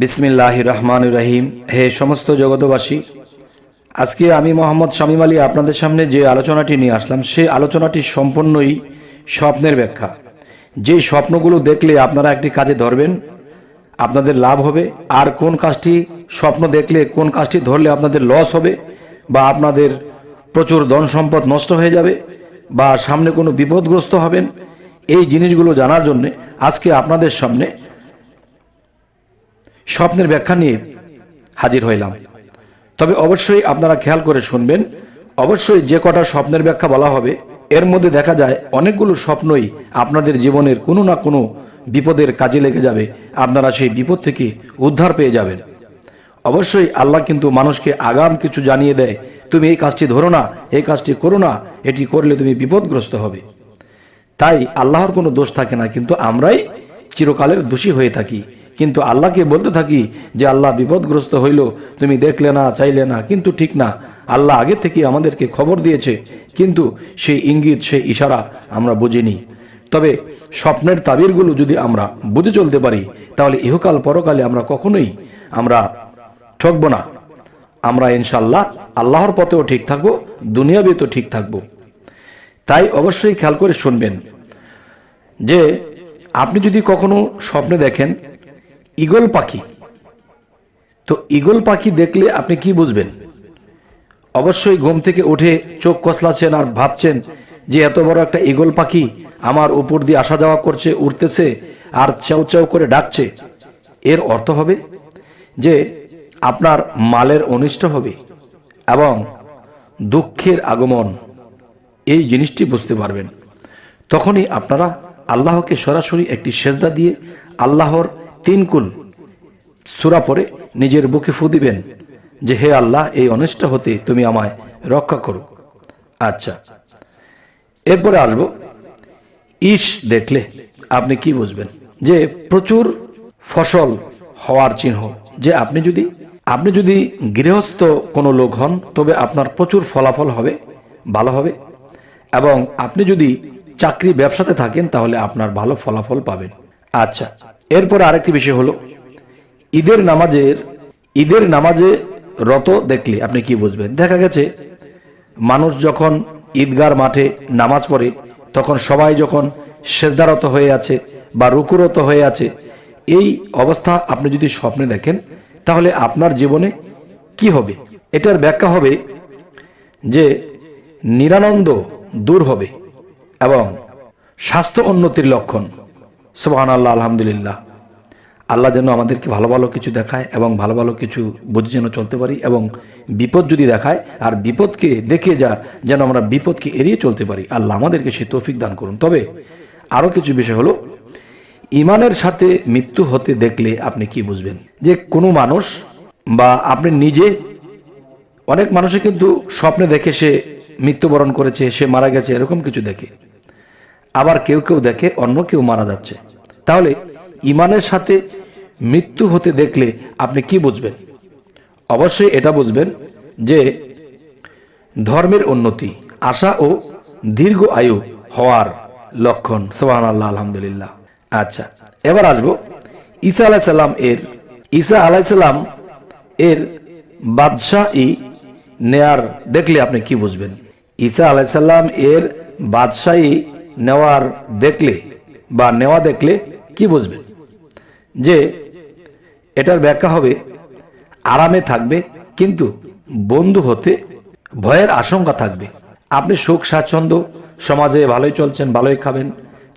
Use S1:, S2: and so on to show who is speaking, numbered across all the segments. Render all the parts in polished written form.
S1: বিসমিল্লাহির রহমানির রহিম। হে সমস্ত জগতবাসী, আজকে আমি মোহাম্মদ শামীম আলী আপনাদের সামনে যে আলোচনাটি নিয়ে আসলাম, সেই আলোচনাটি সম্পূর্ণই স্বপ্নের ব্যাখ্যা। যে স্বপ্নগুলো দেখলে আপনারা একটি কাজে ধরবেন, আপনাদের লাভ হবে, আর কোন কাজটি স্বপ্ন দেখলে কোন কাজটি ধরলে আপনাদের লস হবে বা আপনাদের প্রচুর ধন সম্পদ নষ্ট হয়ে যাবে বা সামনে কোনো বিপদগ্রস্ত হবেন, এই জিনিসগুলো জানার জন্য আজকে আপনাদের সামনে স্বপ্নের ব্যাখ্যা নিয়ে হাজির হইলাম। তবে অবশ্যই আপনারা খেয়াল করে শুনবেন। অবশ্যই যে কটা স্বপ্নের ব্যাখ্যা বলা হবে, এর মধ্যে দেখা যায় অনেকগুলো স্বপ্নই আপনাদের জীবনের কোনো না কোনো বিপদের কাজে লেগে যাবে, আপনারা সেই বিপদ থেকে উদ্ধার পেয়ে যাবেন। অবশ্যই আল্লাহ কিন্তু মানুষকে আগাম কিছু জানিয়ে দেয়, তুমি এই কাজটি ধরো না, এই কাজটি করো না, এটি করলে তুমি বিপদগ্রস্ত হবে। তাই আল্লাহর কোনো দোষ থাকে না, কিন্তু আমরাই চিরকালের দোষী হয়ে থাকি। কিন্তু আল্লাহকে বলতে থাকি যে আল্লাহ বিপদগ্রস্ত হইল, তুমি দেখলে না, চাইলে না, কিন্তু ঠিক না। আল্লাহ আগে থেকে আমাদেরকে খবর দিয়েছে, কিন্তু সেই ইঙ্গিত, সেই ইশারা আমরা বুঝিনি। তবে স্বপ্নের তাবিরগুলো যদি আমরা বুঝে চলতে পারি, তাহলে ইহকাল পরকালে আমরা কখনোই ঠকব না। আমরা ইনশাআল্লাহ আল্লাহর পথেও ঠিক থাকবো, দুনিয়াবিতেও ঠিক থাকবো। তাই অবশ্যই খেয়াল করে শুনবেন যে আপনি যদি কখনো স্বপ্নে দেখেন ঈগল পাখি, তো ঈগল পাখি দেখলে আপনি কি বুঝবেন? অবশ্যই ঘুম থেকে উঠে চোখ কসলাচ্ছেন আর ভাবছেন যে এত বড় একটা ঈগল পাখি আমার উপর দিয়ে আসা যাওয়া করছে, উড়তেছে আর চাউ চাউ করে ডাকছে। এর অর্থ হবে যে আপনার মালের অনিষ্ট হবে এবং দুঃখের আগমন, এই জিনিসটি বুঝতে পারবেন। তখনই আপনারা আল্লাহকে সরাসরি একটি সেজদা দিয়ে আল্লাহর 3 কুল সূরা পড়ে নিজের বুকে ফু দিবেন যে হে আল্লাহ, এই অনিষ্ট হতে তুমি আমায় রক্ষা করো। আচ্ছা, এরপরে আসবো ইশ দেখলে আপনি কি বুঝবেন? যে প্রচুর ফসল হওয়ার চিহ্ন। যে আপনি যদি গৃহস্থ কোনো লোক হন, তবে আপনার প্রচুর ফলাফল হবে, ভালো হবে। এবং আপনি যদি চাকরি ব্যবসাতে থাকেন, তাহলে আপনার ভালো ফলাফল পাবেন। আচ্ছা, এরপরে আরেকটি বিষয় হলো ঈদের নামাজে রত দেখলে আপনি কি বুঝবেন? দেখা গেছে মানুষ যখন ঈদগার মাঠে নামাজ পড়ে, তখন সবাই যখন সেজদারত হয়ে আছে বা রুকুরত হয়ে আছে, এই অবস্থা আপনি যদি স্বপ্নে দেখেন, তাহলে আপনার জীবনে কি হবে? এটার ব্যাখ্যা হবে যে নিরানন্দ দূর হবে এবং স্বাস্থ্য উন্নতির লক্ষণ। সুবহানাল্লাহ, আলহামদুলিল্লাহ। আল্লাহ যেন আমাদেরকে ভালো ভালো কিছু দেখায় এবং ভালো ভালো কিছু বুঝে যেন চলতে পারি, এবং বিপদ যদি দেখায় আর বিপদকে দেখে যেন আমরা বিপদকে এড়িয়ে চলতে পারি। আল্লাহ আমাদেরকে সে তৌফিক দান করুন। তবে আরও কিছু বিষয় হলো, ইমানের সাথে মৃত্যু হতে দেখলে আপনি কি বুঝবেন? যে কোনো মানুষ বা আপনি নিজে, অনেক মানুষে কিন্তু স্বপ্নে দেখে সে মৃত্যুবরণ করেছে, সে মারা গেছে, এরকম কিছু দেখে। আবার কেউ কেউ দেখে অন্য কেউ মারা যাচ্ছে। তাহলে ইমানের সাথে মৃত্যু হতে দেখলে আপনি কি বুঝবেন? অবশ্যই এটা বুঝবেন যে ধর্মের উন্নতি, আশা ও দীর্ঘ আয়ু হওয়ার লক্ষণ। সুবহানাল্লাহ, আলহামদুলিল্লাহ। আচ্ছা, এবার আসবো ঈসা আলাইহিস সালাম এর বাদশাহী নেয়ার দেখলে আপনি কি বুঝবেন? ঈসা আলাইহিস সালাম এর বাদশাহী নেওয়ার দেখলে বা নেওয়া দেখলে কি বুঝবেন? যে এটার ব্যাখ্যা হবে আরামে থাকবে, কিন্তু বন্ধু হতে ভয়ের আশঙ্কা থাকবে। আপনি সুখ স্বাচ্ছন্দ্য, সমাজে ভালোই চলছেন, ভালোই খাবেন,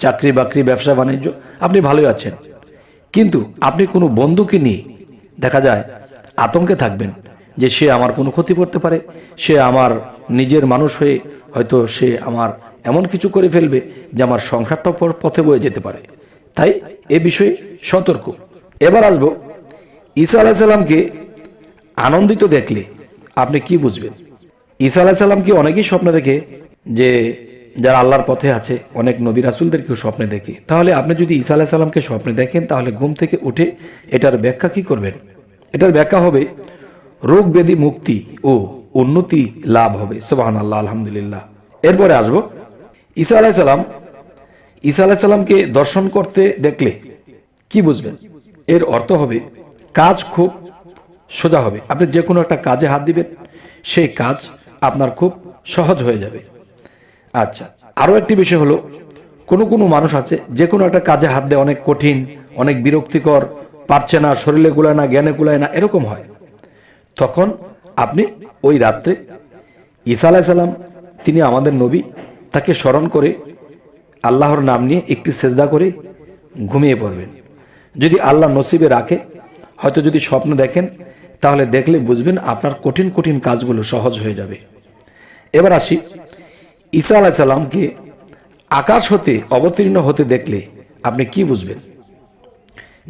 S1: চাকরি বাকরি ব্যবসা বাণিজ্য, আপনি ভালোই আছেন, কিন্তু আপনি কোনো বন্ধুকে নিয়ে দেখা যায় আতঙ্কে থাকবেন যে সে আমার কোনো ক্ষতি করতে পারে, সে আমার নিজের মানুষ হয়ে হয়তো সে আমার এমন কিছু করে ফেলবে যে আমার সংসারটা পথে বয়ে যেতে পারে। তাই এ বিষয়ে সতর্ক। এবার আসবো ঈসা আলাইহিস সালামকে আনন্দিত দেখলে আপনি কি বুঝবেন? ঈসা আলাইহিস সালামকে অনেকেই স্বপ্নে দেখে, যে যারা আল্লাহর পথে আছে, অনেক নবী রাসূলদেরকেও স্বপ্নে দেখে। তাহলে আপনি যদি ঈসা আলাইহিস সালামকে স্বপ্নে দেখেন, তাহলে ঘুম থেকে উঠে এটার ব্যাখ্যা কি করবেন? এটার ব্যাখ্যা হবে রোগ ব্যাধি মুক্তি ও উন্নতি লাভ হবে। সুবহানাল্লাহ, আলহামদুলিল্লাহ। এরপরে আসবো ঈসা আলাইহিস সালামকে দর্শন করতে দেখলে কি বুঝবেন? এর অর্থ হবে কাজ খুব সোজা হবে। আপনি যে কোনো একটা কাজে হাত দিবেন, সেই কাজ আপনার খুব সহজ হয়ে যাবে। আচ্ছা, আরও একটি বিষয় হলো, কোনো কোনো মানুষ আছে যে কোনো একটা কাজে হাত দেয় অনেক কঠিন, অনেক বিরক্তিকর, পারছে না, শরীরে কুলায় না, জ্ঞানে কুলায় না, এরকম হয়। তখন আপনি ওই রাত্রে ঈসা আলাইহিস সালাম, তিনি আমাদের নবী, তাকে স্মরণ করে আল্লাহর নাম নিয়ে একটি সেজদা করে ঘুমিয়ে পড়বেন। যদি আল্লাহ নসিবে রাখে, হয়তো যদি স্বপ্ন দেখেন, তাহলে দেখলে বুঝবেন আপনার কঠিন কঠিন কাজগুলো সহজ হয়ে যাবে। এবার আসি, ঈসা আলাইহিস সালামকে আকাশ হতে অবতীর্ণ হতে দেখলে আপনি কি বুঝবেন?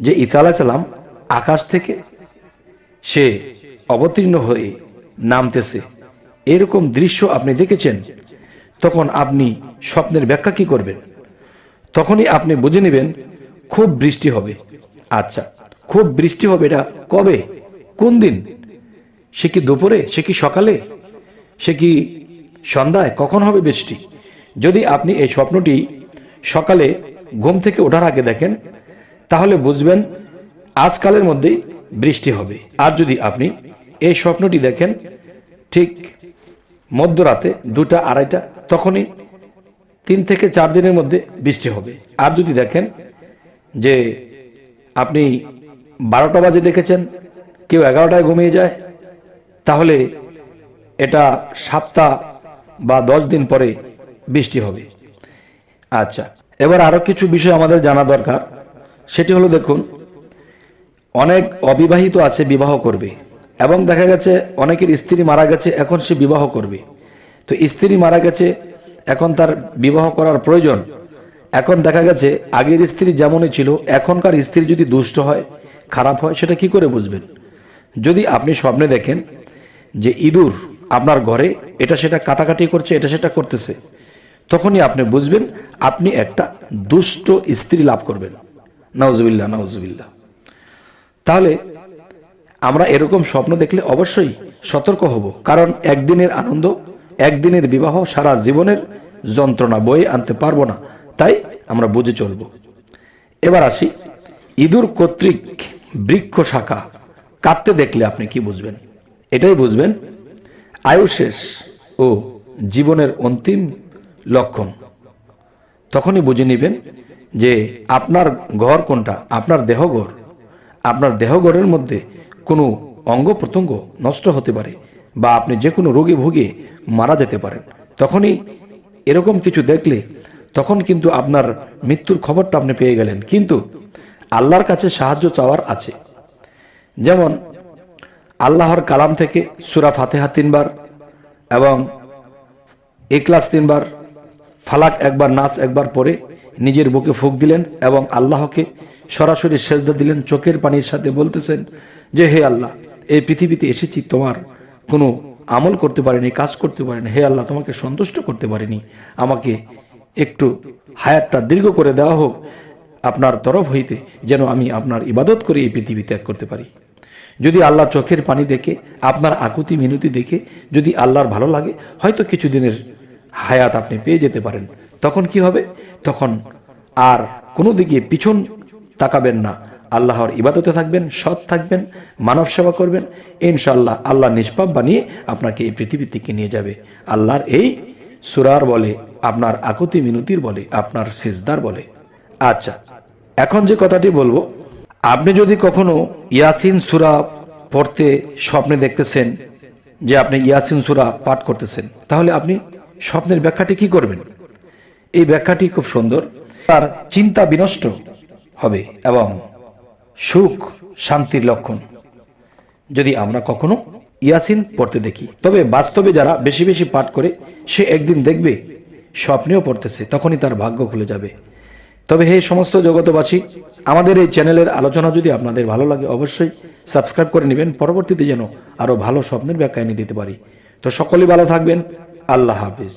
S1: যে ঈসা আলাইহিস সালাম আকাশ থেকে সে অবতীর্ণ হয়ে নামতেছে, এরকম দৃশ্য আপনি দেখেছেন, তখন আপনি স্বপ্নের ব্যাখ্যা কি করবেন? তখনই আপনি বুঝে নেবেন খুব বৃষ্টি হবে। আচ্ছা, খুব বৃষ্টি হবে, এটা কবে, কোন দিন? সে কি দুপুরে, সে কি সকালে, সে কি সন্ধ্যায়, কখন হবে বৃষ্টি? যদি আপনি এই স্বপ্নটি সকালে ঘুম থেকে ওঠার আগে দেখেন, তাহলে বুঝবেন আজকালের মধ্যেই বৃষ্টি হবে। আর যদি আপনি এই স্বপ্নটি দেখেন ঠিক মধ্যরাতে 2টা 2:30, তখনই 3 থেকে 4 দিনের মধ্যে বৃষ্টি হবে। আর যদি দেখেন যে আপনি 12টা বাজে দেখেছেন, কেউ 11টায় ঘুমিয়ে যায়, তাহলে এটা সপ্তাহ বা 10 দিন পরে বৃষ্টি হবে। আচ্ছা, এবার আরো কিছু বিষয় আমাদের জানা দরকার। সেটি হলো, দেখুন, অনেক অবিবাহিত আছে, বিবাহ করবে, এবং দেখা গেছে অনেকের স্ত্রী মারা গেছে, এখন সে বিবাহ করবে। তো স্ত্রী মারা গেছে, এখন তার বিবাহ করার প্রয়োজন। এখন দেখা গেছে আগের স্ত্রী যেমনই ছিল, এখনকার স্ত্রী যদি দুষ্ট হয়, খারাপ হয়, সেটা কি করে বুঝবেন? যদি আপনি স্বপ্নে দেখেন যে ইঁদুর আপনার ঘরে এটা সেটা কাটাকাটি করছে, এটা সেটা করতেছে, তখনই আপনি বুঝবেন আপনি একটা দুষ্ট স্ত্রী লাভ করবেন। নাউজুবিল্লাহ, নাউজুবিল্লাহ। তাহলে আমরা এরকম স্বপ্ন দেখলে অবশ্যই সতর্ক হব, কারণ একদিনের আনন্দ, একদিনের বিবাহ সারা জীবনের যন্ত্রণা বয়ে আনতে পারবো না, তাই আমরা বুঝে চলব। এবার আসি, ইঁদুর কর্তৃক বৃক্ষ শাখা কাটতে দেখলে আপনি কি বুঝবেন? এটাই বুঝবেন আয়ু শেষ ও জীবনের অন্তিম লক্ষণ। তখনই বুঝে নেবেন যে আপনার ঘর কোনটা, আপনার দেহঘর। আপনার দেহঘরের মধ্যে কোনো অঙ্গ প্রত্যঙ্গ নষ্ট হতে পারে, বা আপনি যে কোনো রোগে ভুগে মারা যেতে পারেন। তখনই এরকম কিছু দেখলে, তখন কিন্তু আপনার মৃত্যুর খবরটা আপনি পেয়ে গেলেন। কিন্তু আল্লাহর কাছে সাহায্য চাওয়ার আছে। যেমন আল্লাহর কালাম থেকে সূরা ফাতিহা 3 বার এবং ইখলাস 3 বার, ফালাক 1 বার, নাস 1 বার পরে নিজের বুকে ফুঁক দিলেন এবং আল্লাহকে সরাসরি সেজদা দিলেন, চোখের পানির সাথে বলতেছেন যে হে আল্লাহ, এই পৃথিবীতে এসেছি, তোমার কোনো আমল করতে পারিনি, কাজ করতে পারিনি। হে আল্লাহ, তোমাকে সন্তুষ্ট করতে পারিনি, আমাকে একটু হায়াতটা দীর্ঘ করে দেওয়া হোক আপনার তরফ হইতে, যেন আমি আপনার ইবাদত করে এই পৃথিবী ত্যাগ করতে পারি। যদি আল্লাহ চোখের পানি দেখে, আপনার আকুতি মিনতি দেখে যদি আল্লাহর ভালো লাগে, হয়তো কিছুদিনের হায়াত আপনি পেয়ে যেতে পারেন। তখন কি হবে? তখন আর কোনো দিকে পিছন তাকাবেন না, আল্লাহর ইবাদতে থাকবেন, সৎ থাকবেন, মানব সেবা করবেন। ইনশাআল্লাহ আল্লাহ নিষ্পাপ বানিয়ে আপনাকে এই পৃথিবী থেকে নিয়ে যাবে। আল্লাহর এই সূরার বলে, আপনার আকুতি মিনতির বলে, আপনার সিজদার বলে। আচ্ছা, এখন যে কথাটি বলবো, আপনি যদি কখনো ইয়াসিন সূরা পড়তে স্বপ্নে দেখতেছেন যে আপনি ইয়াসিন সূরা পাঠ করতেছেন, তাহলে আপনি স্বপ্নের ব্যাখ্যাটি কি করবেন? এই ব্যাখ্যাটি খুব সুন্দর। তার চিন্তা বিনষ্ট হবে এবং সুখ শান্তির লক্ষণ যদি আমরা কখনো ইয়াসিন পড়তে দেখি। তবে বাস্তবে যারা বেশি বেশি পাঠ করে, সে একদিন দেখবে স্বপ্নেও পড়তেছে, তখনই তার ভাগ্য খুলে যাবে। তবে হে সমস্ত জগতবাসী, আমাদের এই চ্যানেলের আলোচনা যদি আপনাদের ভালো লাগে, অবশ্যই সাবস্ক্রাইব করে নেবেন, পরবর্তীতে যেন আরো ভালো স্বপ্নের ব্যাখ্যা এনে দিতে পারি। তো সকলেই ভালো থাকবেন। আল্লাহ হাফিজ।